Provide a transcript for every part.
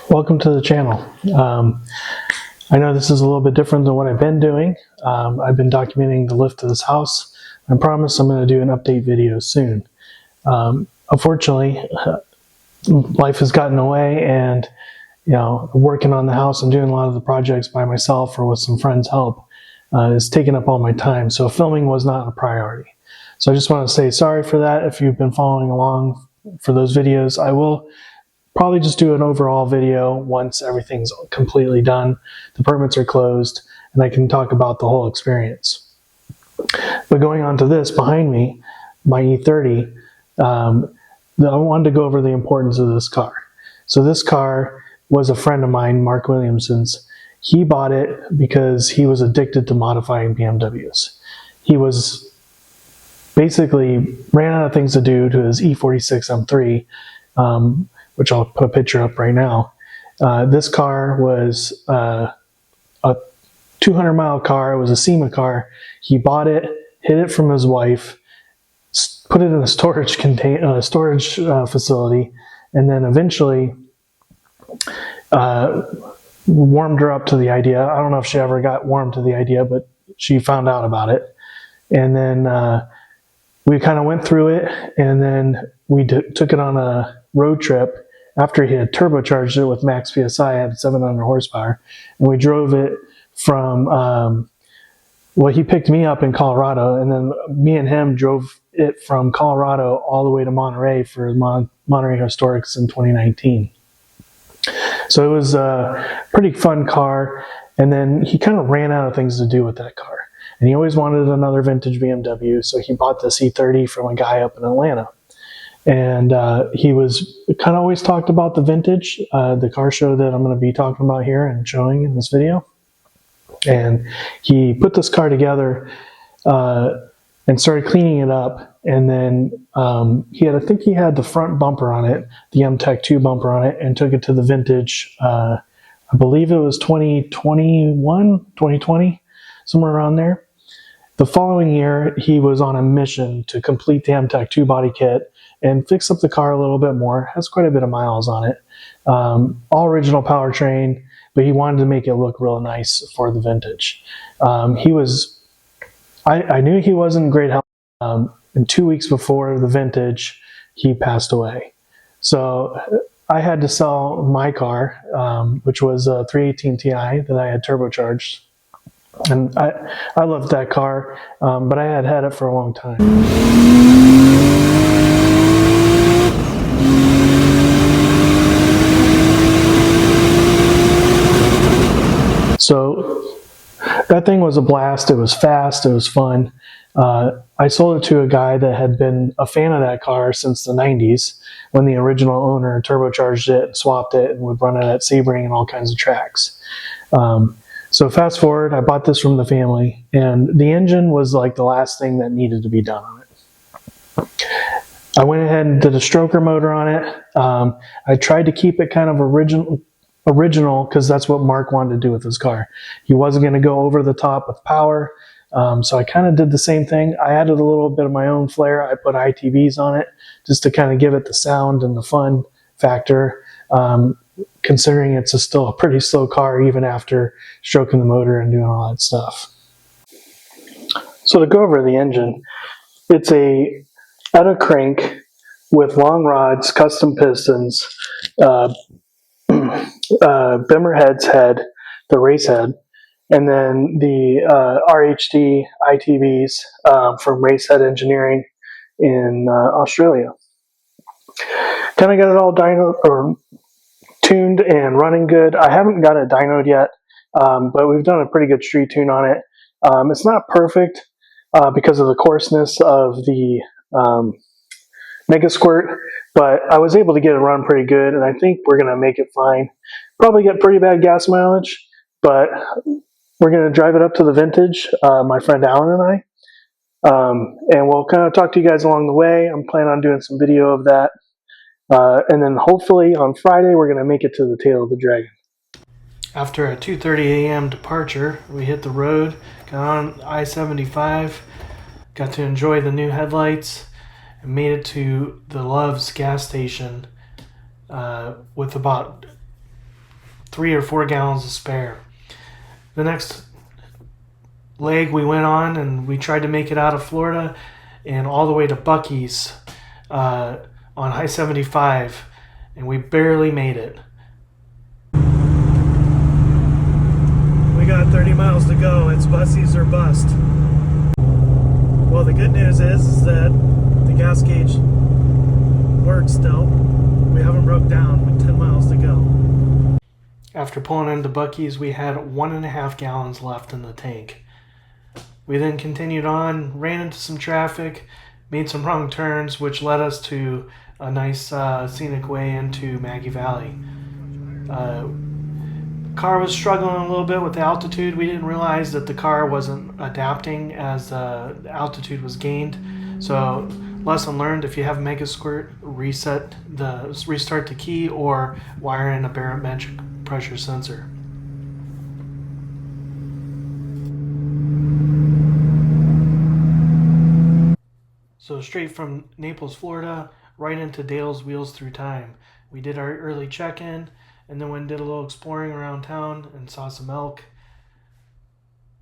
Welcome to the channel. I know this is a little bit different than what I've been doing. I've been documenting the lift to this house. I promise I'm going to do an update video soon. Unfortunately, life has gotten away, and working on the house and doing a lot of the projects by myself or with some friends' help is taking up all my time. So filming was not a priority. So I just want to say sorry for that. If you've been following along for those videos, I will probably just do an overall video once everything's completely done, the permits are closed, and I can talk about the whole experience. But going on to this behind me, my E30, I wanted to go over the importance of this car. So this car was a friend of mine, Mark Williamson's. He bought it because he was addicted to modifying BMWs. He was basically ran out of things to do to his E46 M3, which I'll put a picture up right now. This car was a 200-mile car. It was a SEMA car. He bought it, hid it from his wife, put it in a storage facility, and then eventually warmed her up to the idea. I don't know if she ever got warmed to the idea, but she found out about it. And then we kind of went through it, and then we took it on a road trip. After he had turbocharged it with max PSI, it had 700 horsepower, and we drove it from, he picked me up in Colorado, and then me and him drove it from Colorado all the way to Monterey for Monterey Historics in 2019. So it was a pretty fun car, and then he kind of ran out of things to do with that car. And he always wanted another vintage BMW, so he bought this E30 from a guy up in Atlanta. And he was kind of always talked about the vintage, the car show that I'm going to be talking about here and showing in this video. And he put this car together and started cleaning it up. And then I think he had the front bumper on it, the M-Tech 2 bumper on it, and took it to the vintage. I believe it was 2020, somewhere around there. The following year, he was on a mission to complete the M-Tech 2 body kit and fix up the car a little bit more. It has quite a bit of miles on it. All original powertrain, but he wanted to make it look real nice for the vintage. I knew he wasn't in great health. And 2 weeks before the vintage, he passed away. So I had to sell my car, which was a 318 Ti that I had turbocharged. And I loved that car, but I had had it for a long time. So that thing was a blast. It was fast. It was fun. I sold it to a guy that had been a fan of that car since the 90s, when the original owner turbocharged it, swapped it, and would run it at Sebring and all kinds of tracks. So fast forward, I bought this from the family, and the engine was like the last thing that needed to be done on it. I went ahead and did a stroker motor on it. I tried to keep it kind of original because that's what Mark wanted to do with his car. He wasn't going to go over the top with power, so I kind of did the same thing. I added a little bit of my own flair. I put ITBs on it just to kind of give it the sound and the fun factor, considering it's still a pretty slow car even after stroking the motor and doing all that stuff. So to go over the engine, it's a Etta crank with long rods, custom pistons, Bimmer head's head, the race head, and then the RHD ITBs from Racehead Engineering in Australia. Kind of got it all tuned and running good. I haven't got it dynoed yet, but we've done a pretty good street tune on it. It's not perfect because of the coarseness of the Mega Squirt, but I was able to get it run pretty good, and I think we're going to make it fine. Probably get pretty bad gas mileage, but we're going to drive it up to the vintage, my friend Alan and I, and we'll kind of talk to you guys along the way. I'm planning on doing some video of that. And then hopefully on Friday, we're going to make it to the tail of the dragon. After a 2:30 a.m. departure, we hit the road, got on I-75, got to enjoy the new headlights, and made it to the Love's gas station with about 3 or 4 gallons to spare. The next leg we went on, and we tried to make it out of Florida and all the way to Buc-ee's on I-75, and we barely made it. We got 30 miles to go. It's buses or bust. Well, the good news is that the gas gauge works still. We haven't broke down with 10 miles to go. After pulling into Buc-ee's, we had 1.5 gallons left in the tank. We then continued on, ran into some traffic, made some wrong turns, which led us to a nice scenic way into Maggie Valley. Car was struggling a little bit with the altitude. We didn't realize that the car wasn't adapting as the altitude was gained. So, lesson learned: if you have Mega Squirt, restart the key or wire in a barometric pressure sensor. So straight from Naples, Florida, right into Dale's Wheels Through Time. We did our early check-in, and then went and did a little exploring around town and saw some elk,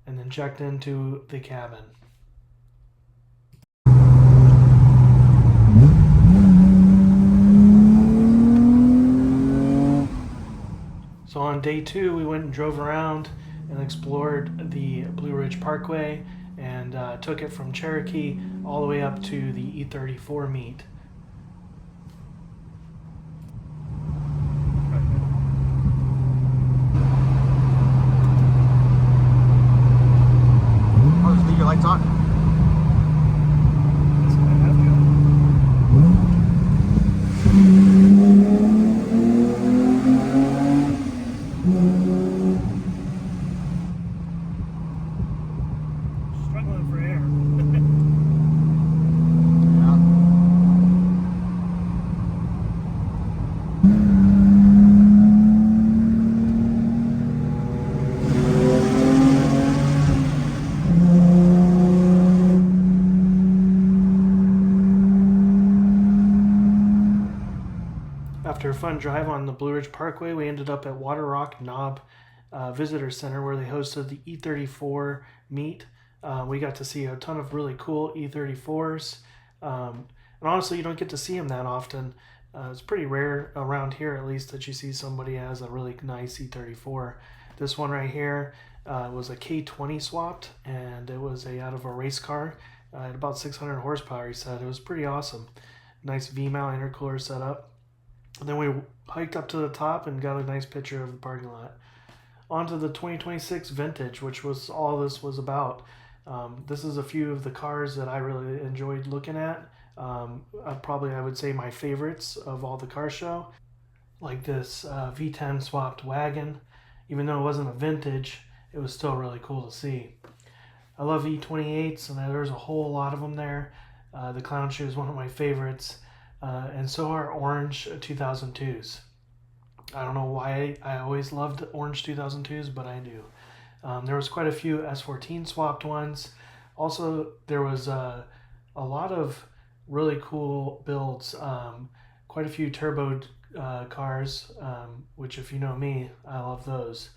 and then checked into the cabin. So on day 2, we went and drove around and explored the Blue Ridge Parkway, and took it from Cherokee all the way up to the E34 Meet. Oh, just leave your lights on. Struggling for air. After a fun drive on the Blue Ridge Parkway, we ended up at Water Rock Knob Visitor Center, where they hosted the E34 Meet. We got to see a ton of really cool E34s. And honestly, you don't get to see them that often. It's pretty rare around here, at least, that you see somebody has a really nice E34. This one right here was a K20 swapped, and it was out of a race car at about 600 horsepower, he said. It was pretty awesome. Nice V-mount intercooler setup. And then we hiked up to the top and got a nice picture of the parking lot. Onto the 2026 Vintage, which was all this was about. This is a few of the cars that I really enjoyed looking at. I would say my favorites of all the car show. Like this V10 swapped wagon. Even though it wasn't a vintage, it was still really cool to see. I love E28s, and there's a whole lot of them there. The Clown Shoe is one of my favorites. And so are orange 2002s. I don't know why I always loved orange 2002s, but I do. There was quite a few S14 swapped ones. Also, there was a lot of really cool builds. Quite a few turbo cars, which, if you know me, I love those.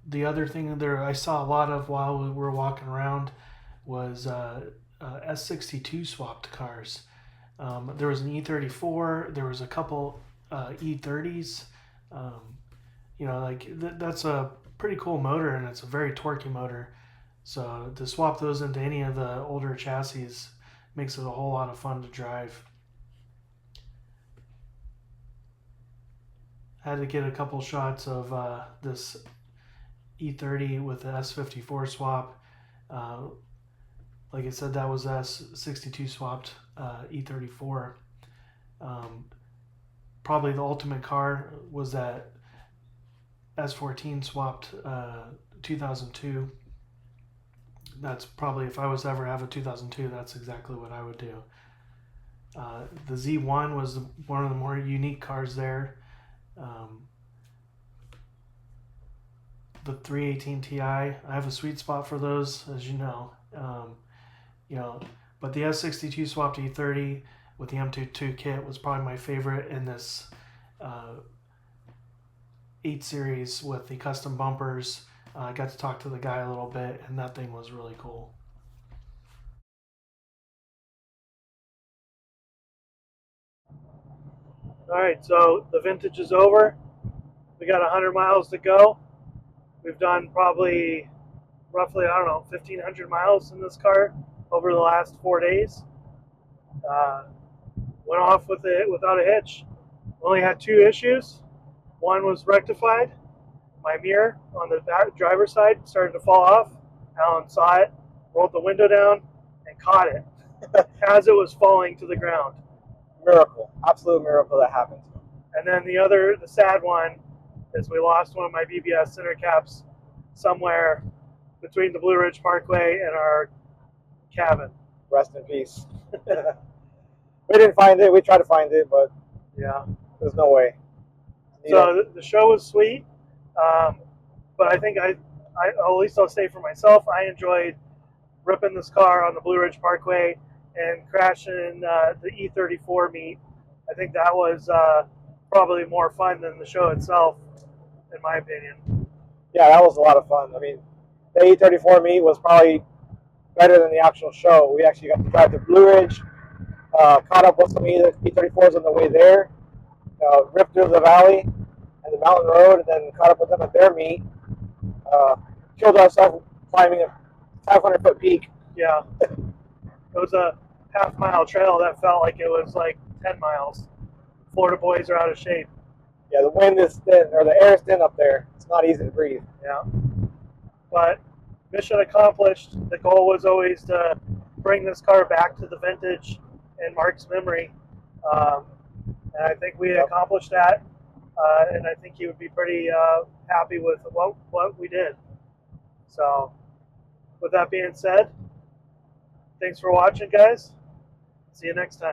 The other thing there I saw a lot of while we were walking around was S62 swapped cars. There was an E34. There was a couple E30s. That's a pretty cool motor, and it's a very torquey motor. So to swap those into any of the older chassis makes it a whole lot of fun to drive. I had to get a couple shots of this E30 with the S54 swap. Like I said, that was S62 swapped E34. Probably the ultimate car was that S14 swapped 2002. That's probably, if I was to ever have a 2002, that's exactly what I would do. The Z1 was one of the more unique cars there. The 318 Ti, I have a sweet spot for those, as you know. But the S62 swapped E30 with the M22 kit was probably my favorite in this 8 Series with the custom bumpers. I got to talk to the guy a little bit, and that thing was really cool. All right, so the vintage is over. We got 100 miles to go. We've done probably roughly, I don't know, 1,500 miles in this car over the last 4 days. Went off with it without a hitch. Only had 2 issues. One was rectified. My mirror on the driver's side started to fall off. Alan saw it, rolled the window down, and caught it as it was falling to the ground. Miracle, absolute miracle that happened. And then the sad one, is we lost one of my BBS center caps somewhere between the Blue Ridge Parkway and our cabin. Rest in peace. We didn't find it. We tried to find it, but yeah, there's no way. So the show was sweet, but I think at least I'll say for myself, I enjoyed ripping this car on the Blue Ridge Parkway and crashing the E34 Meet. I think that was probably more fun than the show itself, in my opinion. Yeah, that was a lot of fun. I mean, the E34 Meet was probably better than the actual show. We actually got to drive to Blue Ridge, caught up with some E34s on the way there, ripped through the valley and the mountain road, and then caught up with them at their meet. Killed ourselves climbing a 500-foot peak. Yeah. It was a half-mile trail that felt like it was like 10 miles. Florida boys are out of shape. Yeah, the wind is thin, or the air is thin up there. It's not easy to breathe. Yeah. But mission accomplished. The goal was always to bring this car back to the vintage in Mark's memory. And I think we accomplished that. And I think he would be pretty happy with what we did. So, with that being said, thanks for watching, guys. See you next time.